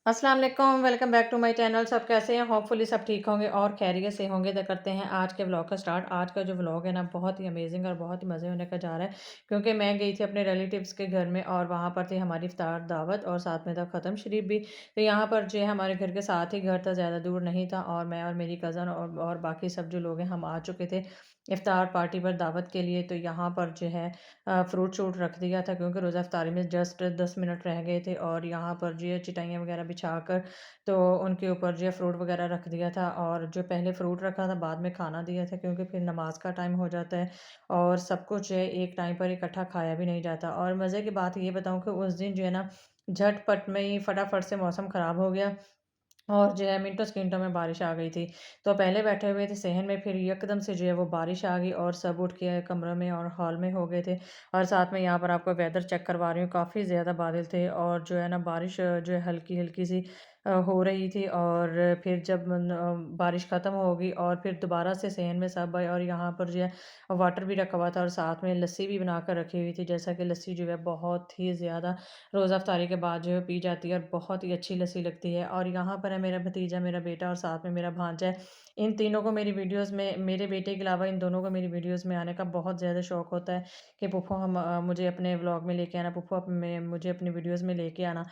अस्सलाम वालेकुम, welcome back to my channel. सब कैसे हैं? होपफुली सब ठीक होंगे और खैरियत से होंगे। तो करते हैं आज के व्लॉग का स्टार्ट। आज का जो व्लॉग है ना, बहुत ही अमेजिंग और बहुत ही मज़े होने का जा रहा है, क्योंकि मैं गई थी अपने रिलेटिव्स के घर में और वहाँ पर थी हमारी इफ्तार दावत और साथ में था ख़त्म शरीफ भी। तो यहाँ पर जो है हमारे घर के साथ ही घर था, ज़्यादा दूर नहीं था, और मैं और मेरी कज़न और बाकी सब जो लोग हैं हम आ चुके थे इफ्तार पार्टी पर दावत के लिए। तो यहाँ पर जो है फ्रूट शूट रख दिया था, क्योंकि रोज़ा इफ्तारी में जस्ट 10 मिनट रह गए थे, और यहाँ पर जो है चटाइयाँ वगैरह बिछाकर तो उनके ऊपर जो है फ्रूट वगैरह रख दिया था, और जो पहले फ्रूट रखा था बाद में खाना दिया था, क्योंकि फिर नमाज का टाइम हो जाता है और सब कुछ जो है एक टाइम पर इकट्ठा खाया भी नहीं जाता। और मज़े की बात ये बताऊँ कि उस दिन जो है ना, झटपट में ही फटाफट से मौसम ख़राब हो गया और जो है मिनटों-सेकंडों में बारिश आ गई थी। तो पहले बैठे हुए थे सहन में, फिर यकदम से जो है वो बारिश आ गई और सब उठ के कमरे में और हॉल में हो गए थे। और साथ में यहाँ पर आपको वेदर चेक करवा रही हूँ, काफ़ी ज़्यादा बादल थे और जो है ना बारिश जो है हल्की-हल्की सी हो रही थी। और फिर जब बारिश ख़त्म हो गई और फिर दोबारा से सहन में सब आए, और यहाँ पर जो है वाटर भी रखा हुआ था और साथ में लस्सी भी बनाकर रखी हुई थी। जैसा कि लस्सी जो है बहुत ही ज़्यादा रोज़ा इफ्तारी के बाद जो है पी जाती है और बहुत ही अच्छी लस्सी लगती है। और यहाँ पर है मेरा भतीजा, मेरा बेटा और साथ में मेरा भांजा है। इन तीनों को मेरी वीडियोज़ में, मेरे बेटे के अलावा इन दोनों को मेरी वीडियोज़ में आने का बहुत ज़्यादा शौक होता है कि फूफो मुझे अपने व्लॉग में लेके आना, फूफो में मुझे अपनी वीडियोज़ में लेके आना।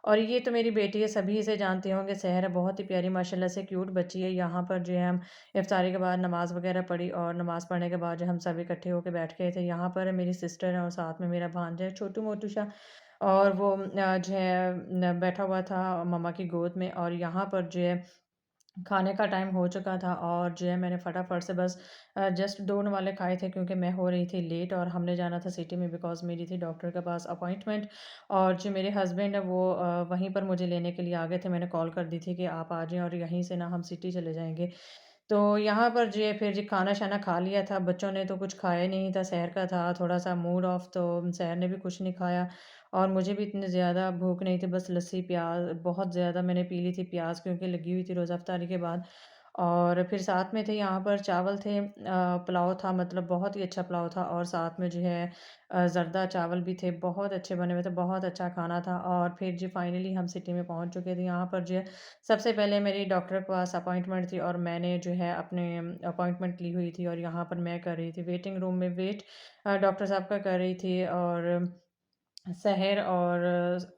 और ये तो मेरी बेटी है, सभी इसे जानते होंगे, सहर है, बहुत ही प्यारी माशाल्लाह से क्यूट बच्ची है। यहाँ पर जो है हम इफ्तारी के बाद नमाज़ वगैरह पढ़ी और नमाज़ पढ़ने के बाद जो हम सब इकट्ठे होके बैठ गए थे। यहाँ पर मेरी सिस्टर है और साथ में मेरा भांजा है, छोटू-मोटू सा। और वो जो है बैठा हुआ था मम्मा की गोद में। और यहाँ पर जो है खाने का टाइम हो चुका था और जो है मैंने फटाफट से बस जस्ट 2 वाले खाए थे, क्योंकि मैं हो रही थी लेट और हमने जाना था सिटी में, बिकॉज़ मेरी थी डॉक्टर के पास अपॉइंटमेंट। और जो मेरे हस्बैंड हैं वो वहीं पर मुझे लेने के लिए आ गए थे। मैंने कॉल कर दी थी कि आप आ जाएँ और यहीं से ना हम सिटी चले जाएँगे। तो यहाँ पर जो है फिर जी खाना-शाना खा लिया था। बच्चों ने तो कुछ खाया ही नहीं था, सहर का था थोड़ा-सा मूड ऑफ, तो सहर ने भी कुछ नहीं खाया और मुझे भी इतनी ज़्यादा भूख नहीं थी। बस लस्सी, प्याज़ बहुत ज़्यादा मैंने पी ली थी, प्याज़ क्योंकि लगी हुई थी रोज़ा इफ्तारी के बाद। और फिर साथ में थे यहाँ पर चावल थे, पुलाव था, मतलब बहुत ही अच्छा पुलाव था, और साथ में जो है ज़र्दा चावल भी थे, बहुत अच्छे बने हुए थे, बहुत अच्छा खाना था। और फिर जी फाइनली हम सिटी में पहुँच चुके थे। यहाँ पर जो है सबसे पहले मेरी डॉक्टर के पास अपॉइंटमेंट थी और मैंने जो है अपने अपॉइंटमेंट ली हुई थी, और यहाँ पर मैं कर रही थी वेटिंग रूम में वेट, डॉक्टर साहब का कर रही थी। और सहर और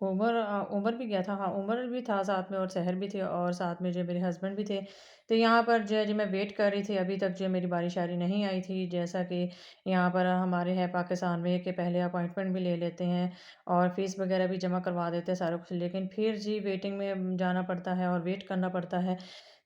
उमर भी गया था, हाँ, उमर भी था साथ में और सहर भी थे और साथ में जो मेरे हस्बैंड भी थे। तो यहाँ पर जो है जी मैं वेट कर रही थी, अभी तक जो है मेरी बारी-शारी नहीं आई थी। जैसा कि यहाँ पर हमारे है पाकिस्तान में कि पहले अपॉइंटमेंट भी ले लेते हैं और फ़ीस वगैरह भी जमा करवा देते हैं सारा कुछ, लेकिन फिर जी वेटिंग में जाना पड़ता है और वेट करना पड़ता है।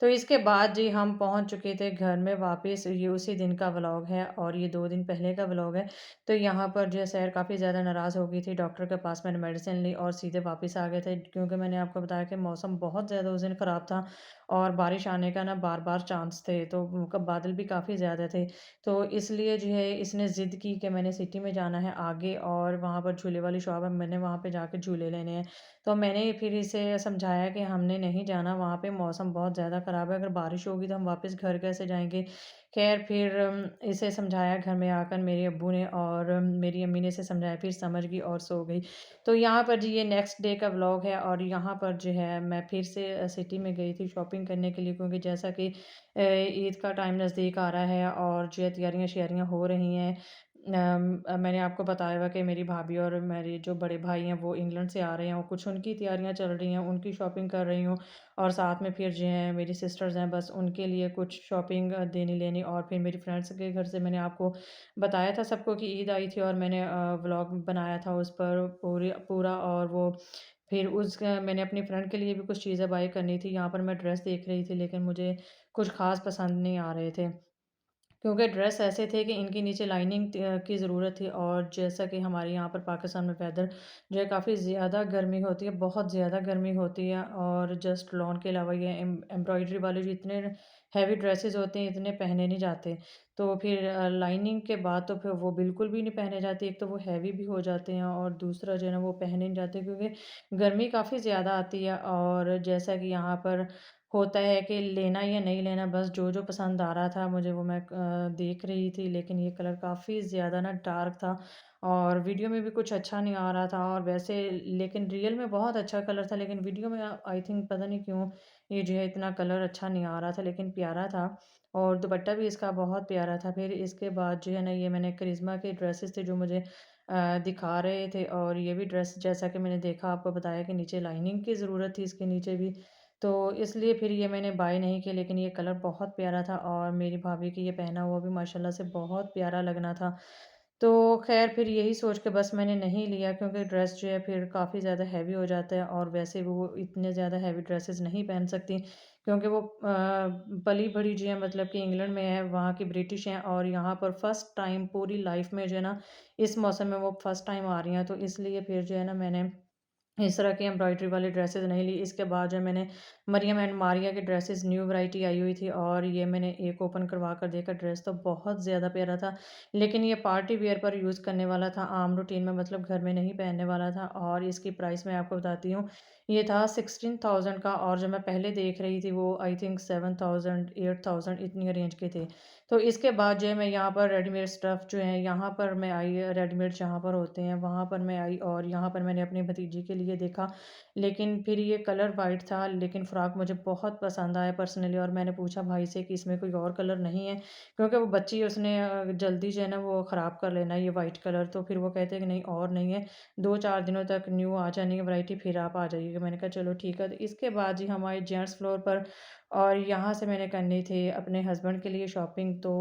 तो इसके बाद जी हम पहुँच चुके थे घर में वापस। ये उसी दिन का व्लॉग है और ये 2 दिन पहले का व्लॉग है। तो यहाँ पर जो है सहर काफ़ी ज़्यादा नाराज़ हो गई थी। डॉक्टर के पास मैंने मेडिसिन ली और सीधे वापस आ गए थे, क्योंकि मैंने आपको बताया कि मौसम बहुत ज़्यादा उस दिन ख़राब था और बारिश आने का ना बार-बार चांस थे, तो बादल भी काफ़ी ज़्यादा थे। तो इसलिए जो है इसने ज़िद की कि मैंने सिटी में जाना है आगे, और वहाँ पर झूले वाली शॉप है, मैंने वहाँ पे जाके झूले लेने हैं। तो मैंने फिर इसे समझाया कि हमने नहीं जाना, वहाँ पे मौसम बहुत ज़्यादा ख़राब है, अगर बारिश होगी तो हम वापस घर कैसे जाएँगे? ख़ैर फिर इसे समझाया घर में आकर मेरे अब्बू ने, और मेरी अम्मी ने इसे समझाया, फिर समझ गई और सो गई। तो यहाँ पर जी ये नेक्स्ट डे का व्लॉग है, और यहाँ पर जो है मैं फिर से सिटी में गई थी शॉपिंग करने के लिए, क्योंकि जैसा कि ईद का टाइम नज़दीक आ रहा है और जो है तैयारियाँ-श्यारियाँ हो रही हैं। मैंने आपको बताया हुआ कि मेरी भाभी और मेरे जो बड़े भाई हैं वो इंग्लैंड से आ रहे हैं और कुछ उनकी तैयारियाँ चल रही हैं, उनकी शॉपिंग कर रही हूँ। और साथ में फिर जो है मेरी सिस्टर्स हैं, बस उनके लिए कुछ शॉपिंग देनी-लेनी। और फिर मेरी फ्रेंड्स के घर से मैंने आपको बताया था सबको कि ईद आई थी, और मैंने व्लॉग बनाया था उस पर पूरा। और वो फिर उसका मैंने अपनी फ्रेंड के लिए भी कुछ चीज़ें बाय करनी थी। यहाँ पर मैं ड्रेस देख रही थी, लेकिन मुझे कुछ ख़ास पसंद नहीं आ रहे थे, क्योंकि ड्रेस ऐसे थे कि इनके नीचे लाइनिंग की ज़रूरत थी। और जैसा कि हमारे यहाँ पर पाकिस्तान में वेदर जो है काफ़ी ज़्यादा गर्मी होती है, बहुत ज़्यादा गर्मी होती है, और जस्ट लॉन के अलावा ये एम्ब्रॉयडरी वाले जो इतने हैवी ड्रेसेस होते हैं, इतने पहने नहीं जाते। तो फिर लाइनिंग के बाद तो फिर वो बिल्कुल भी नहीं पहने जाते। एक तो वो हैवी भी हो जाते हैं और दूसरा जो है ना वो पहने नहीं जाते, क्योंकि गर्मी काफ़ी ज़्यादा आती है। और जैसा कि यहाँ पर होता है कि लेना या नहीं लेना, बस जो पसंद आ रहा था मुझे वो मैं देख रही थी। लेकिन ये कलर काफ़ी ज़्यादा ना डार्क था और वीडियो में भी कुछ अच्छा नहीं आ रहा था, और वैसे लेकिन रियल में बहुत अच्छा कलर था, लेकिन वीडियो में आई थिंक पता नहीं क्यों ये जो है इतना कलर अच्छा नहीं आ रहा था, लेकिन प्यारा था। और दुपट्टा भी इसका बहुत प्यारा था। फिर इसके बाद जो है ना, ये मैंने करिश्मा के ड्रेसेस थे जो मुझे दिखा रहे थे, और ये भी ड्रेस जैसा कि मैंने देखा, आपको बताया कि नीचे लाइनिंग की ज़रूरत थी इसके नीचे भी, तो इसलिए फिर ये मैंने बाय नहीं किया। लेकिन ये कलर बहुत प्यारा था और मेरी भाभी की ये पहना हुआ भी माशाल्लाह से बहुत प्यारा लगना था। तो ख़ैर फिर यही सोच के बस मैंने नहीं लिया, क्योंकि ड्रेस जो है फिर काफ़ी ज़्यादा हेवी हो जाता है, और वैसे भी वो इतने ज़्यादा हेवी ड्रेसेस नहीं पहन सकती, क्योंकि वो पली-बड़ी जो है मतलब कि इंग्लैंड में है, वहाँ की ब्रिटिश हैं, और यहाँ पर फर्स्ट टाइम पूरी लाइफ़ में जो है ना, इस मौसम में वो फर्स्ट टाइम आ रही हैं। तो इसलिए फिर जो है ना, मैंने इस तरह की एम्ब्रॉयडरी वाली ड्रेसेस नहीं ली। इसके बाद जो है मैंने मरियम एंड मारिया की ड्रेसेस न्यू वैरायटी आई हुई थी, और ये मैंने एक ओपन करवा कर देखा, ड्रेस तो बहुत ज़्यादा प्यारा था। लेकिन ये पार्टी वियर पर यूज़ करने वाला था, आम रूटीन में मतलब घर में नहीं पहनने वाला था। और इसकी प्राइस मैं आपको बताती हूँ, ये था 16,000 का, और जो मैं पहले देख रही थी वो आई थिंक 7,000 8,000 इतनी रेंज के थे। तो इसके बाद जो है मैं यहाँ पर रेडीमेड स्टफ़ जो है यहाँ पर मैं आई, रेडीमेड जहाँ पर होते हैं वहाँ पर मैं आई, और यहाँ पर मैंने अपनी भतीजी के लिए देखा। लेकिन फिर ये कलर वाइट था, लेकिन फ़्रॉक मुझे बहुत पसंद आया पर्सनली, और मैंने पूछा भाई से कि इसमें कोई और कलर नहीं है? क्योंकि वो बच्ची उसने जल्दी जो है ना वो ख़राब कर लेना ये वाइट कलर, तो फिर वो कहते हैं कि नहीं और नहीं है, 2-4 दिनों तक न्यू आ जानी है वैरायटी, फिर आप आ जाइएगा। मैंने कहा चलो ठीक है। तो इसके बाद जी हम आए जेंट्स फ्लोर पर, और यहाँ से मैंने करनी थी अपने हस्बैंड के लिए शॉपिंग। तो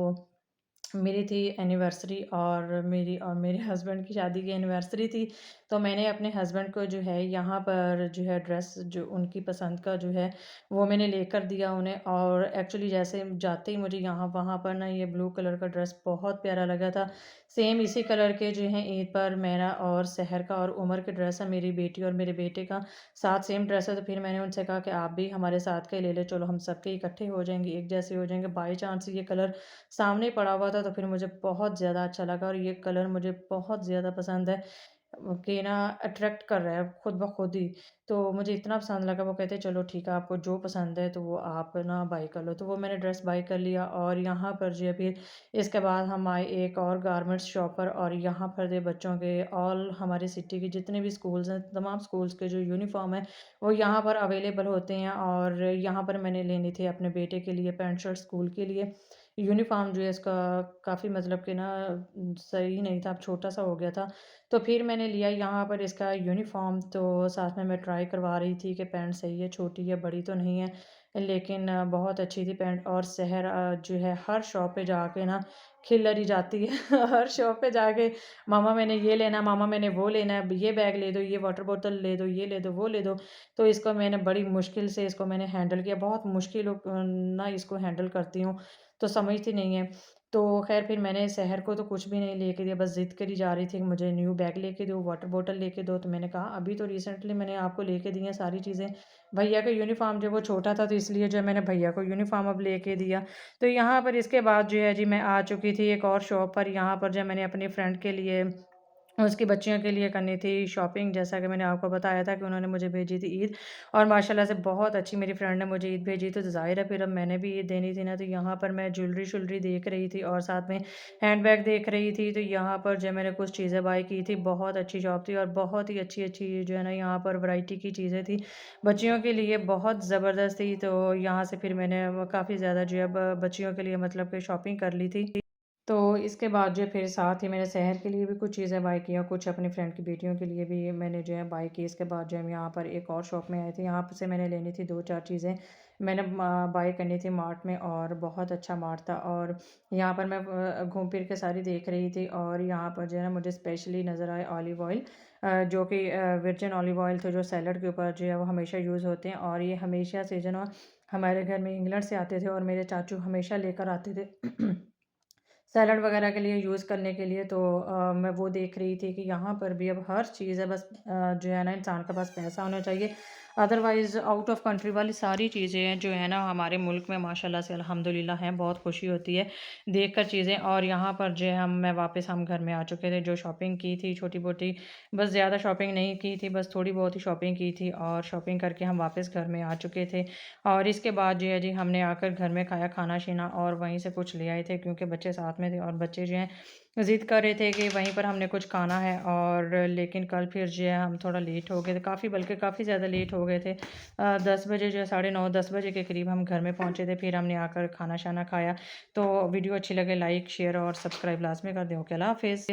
मेरी थी एनिवर्सरी, और मेरे हस्बैंड की शादी की एनिवर्सरी थी। तो मैंने अपने हस्बैंड को जो है यहाँ पर जो है ड्रेस जो उनकी पसंद का जो है वो मैंने लेकर दिया उन्हें। और एक्चुअली जैसे जाते ही मुझे यहाँ वहाँ पर ना ये ब्लू कलर का ड्रेस बहुत प्यारा लगा था। सेम इसी कलर के जो हैं ईद पर मेरा और सहर का और उमर के ड्रेस है, मेरी बेटी और मेरे बेटे का साथ सेम ड्रेस है। तो फिर मैंने उनसे कहा कि आप भी हमारे साथ का ही ले ले चलो, हम सबके इकट्ठे हो जाएंगे, एक जैसे हो जाएंगे। बाई चांस ये कलर सामने पड़ा हुआ था, तो फिर मुझे बहुत ज़्यादा अच्छा लगा, और ये कलर मुझे बहुत ज़्यादा पसंद है कि ना अट्रैक्ट कर रहा है खुद ब खुद ही। तो मुझे इतना पसंद लगा, वो कहते चलो ठीक है आपको जो पसंद है तो वो आप ना बाय कर लो। तो वो मैंने ड्रेस बाय कर लिया, और यहाँ पर जो है फिर इसके बाद हम आए एक और गारमेंट्स शॉप पर, और यहाँ पर दे बच्चों के ऑल हमारी सिटी के जितने भी स्कूल्स हैं, तमाम स्कूल्स के जो यूनिफ़ॉर्म है वो यहाँ पर अवेलेबल होते हैं। और यहाँ पर मैंने लेनी थी अपने बेटे के लिए पैंट शर्ट स्कूल के लिए। यूनिफ़ॉर्म जो है इसका काफ़ी मतलब कि ना सही नहीं था, अब छोटा-सा हो गया था। तो फिर मैंने लिया यहाँ पर इसका यूनिफ़ॉर्म, तो साथ में मैं ट्राई करवा रही थी कि पैंट सही है, छोटी है, बड़ी तो नहीं है। लेकिन बहुत अच्छी थी पैंट। और सहर जो है हर शॉप पे जाके ना खिल्लर ही जाती है। हर शॉप पे जाके मामा मैंने ये लेना, मामा मैंने वो लेना है, ये बैग ले दो, ये वाटर बॉटल ले दो, ये ले दो, वो ले दो। तो इसको मैंने बड़ी मुश्किल से इसको मैंने हैंडल किया, बहुत मुश्किल ना इसको हैंडल करती हूँ, तो समझती नहीं है। तो ख़ैर फिर मैंने सहर को तो कुछ भी नहीं लेके दिया, बस ज़िद करी जा रही थी कि मुझे न्यू बैग लेके दो, वाटर बॉटल लेके दो। तो मैंने कहा अभी तो रिसेंटली मैंने आपको लेके दी हैं सारी चीज़ें। भैया का यूनिफ़ॉर्म जो है वो छोटा था, तो इसलिए जो है मैंने भैया को यूनिफ़ॉर्म अब लेके दिया। तो यहाँ पर इसके बाद जो है जी मैं आ चुकी थी एक और शॉप पर, यहाँ पर जो है मैंने अपनी फ्रेंड के लिए उसकी बच्चियों के लिए करनी थी शॉपिंग, जैसा कि मैंने आपको बताया था कि उन्होंने मुझे भेजी थी ईद, और माशाल्लाह से बहुत अच्छी मेरी फ्रेंड ने मुझे ईद भेजी। तो ज़ाहिर है फिर अब मैंने भी ईद देनी थी ना, तो यहाँ पर मैं ज्वेलरी देख रही थी, और साथ में हैंडबैग देख रही थी। तो यहाँ पर जो है मैंने कुछ चीज़ें बाय की थी, बहुत अच्छी शॉप थी, और बहुत ही अच्छी-अच्छी जो है ना यहाँ पर वैरायटी की चीज़ें थी। बच्चियों के लिए बहुत ज़बरदस्त थी, तो यहाँ से फिर मैंने काफ़ी ज़्यादा जो है बच्चियों के लिए मतलब कि शॉपिंग कर ली थी। तो इसके बाद जो है फिर साथ ही मैंने सहर के लिए भी कुछ चीज़ें बाय की, और कुछ अपनी फ्रेंड की बेटियों के लिए भी मैंने जो है बाय की। इसके बाद जो है हम यहाँ पर एक और शॉप में आए थे, यहाँ से मैंने लेनी थी 2-4 चीज़ें। मैंने बाय करनी थी मार्ट में, और बहुत अच्छा मार्ट था। और यहाँ पर मैं घूम फिर के सारी देख रही थी, और यहाँ पर जो है ना मुझे स्पेशली नज़र आए ऑलिव ऑयल, जो कि वर्जिन ऑलिव ऑयल थे, जो सैलड के ऊपर जो है वो हमेशा यूज़ होते हैं। और ये हमेशा से जो है ना हमारे घर में इंग्लैंड से आते थे, और मेरे चाचू हमेशा लेकर आते थे। सैलड वगैरह के लिए यूज़ करने के लिए। तो मैं वो देख रही थी कि यहाँ पर भी अब हर चीज़ है, बस जो है ना इंसान के पास पैसा होना चाहिए। अदरवाइज़ आउट ऑफ कंट्री वाली सारी चीज़ें जो है ना हमारे मुल्क में माशाल्लाह से अल्हम्दुलिल्लाह हैं, बहुत खुशी होती है देखकर चीज़ें। और यहाँ पर जो है हम घर में आ चुके थे, जो शॉपिंग की थी छोटी-मोटी, बस ज़्यादा शॉपिंग नहीं की थी, बस थोड़ी बहुत ही शॉपिंग की थी और शॉपिंग करके हम वापस घर में आ चुके थे। और इसके बाद जो है जी हमने आकर घर में खाया खाना-शीना और वहीं से कुछ ले आए थे क्योंकि बच्चे साथ में थे और बच्चे जो हैं ज़िद कर रहे थे कि वहीं पर हमने कुछ खाना है। और लेकिन कल फिर जो है हम थोड़ा लेट हो गए थे, बल्कि काफ़ी ज़्यादा लेट हो गए थे। 10 बजे जो है, साढ़े 9 10 बजे के करीब हम घर में पहुँचे थे, फिर हमने आकर खाना-शाना खाया। तो वीडियो अच्छी लगे लाइक, शेयर और सब्सक्राइब लाज़मी कर दें। ओके, अल्लाह हाफ़िज़।